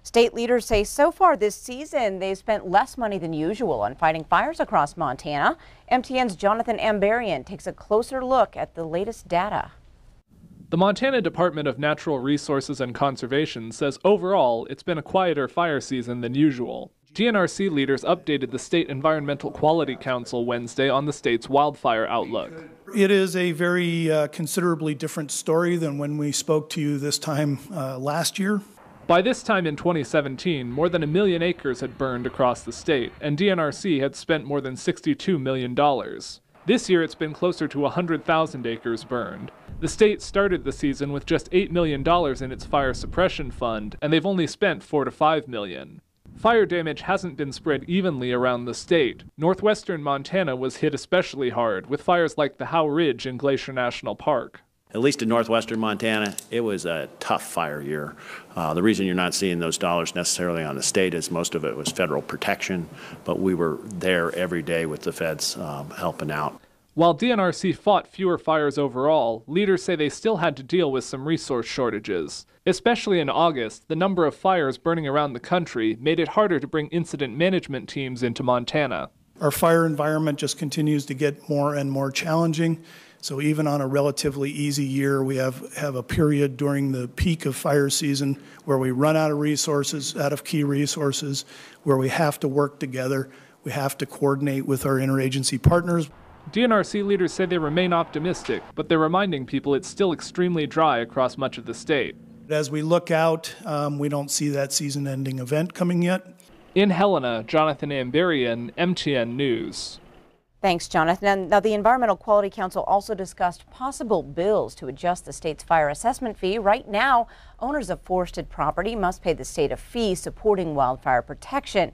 State leaders say so far this season they've spent less money than usual on fighting fires across Montana. MTN's Jonathan Ambarian takes a closer look at the latest data. The Montana Department of Natural Resources and Conservation says overall it's been a quieter fire season than usual. DNRC leaders updated the State Environmental Quality Council Wednesday on the state's wildfire outlook. It is a very considerably different story than when we spoke to you this time last year. By this time in 2017, more than 1 million acres had burned across the state, and DNRC had spent more than $62 million. This year it's been closer to 100,000 acres burned. The state started the season with just $8 million in its fire suppression fund, and they've only spent $4 to $5 million. Fire damage hasn't been spread evenly around the state. Northwestern Montana was hit especially hard, with fires like the Howe Ridge in Glacier National Park. At least in northwestern Montana, it was a tough fire year. The reason you're not seeing those dollars necessarily on the state is most of it was federal protection, but we were there every day with the feds helping out. While DNRC fought fewer fires overall, leaders say they still had to deal with some resource shortages. Especially in August, the number of fires burning around the country made it harder to bring incident management teams into Montana. Our fire environment just continues to get more and more challenging. So even on a relatively easy year, we have a period during the peak of fire season where we run out of resources, out of key resources, where we have to work together. We have to coordinate with our interagency partners. DNRC leaders say they remain optimistic, but they're reminding people it's still extremely dry across much of the state. As we look out, we don't see that season-ending event coming yet. In Helena, Jonathan Ambarian, MTN News. Thanks, Jonathan. Now, the Environmental Quality Council also discussed possible bills to adjust the state's fire assessment fee. Right now, owners of forested property must pay the state a fee supporting wildfire protection.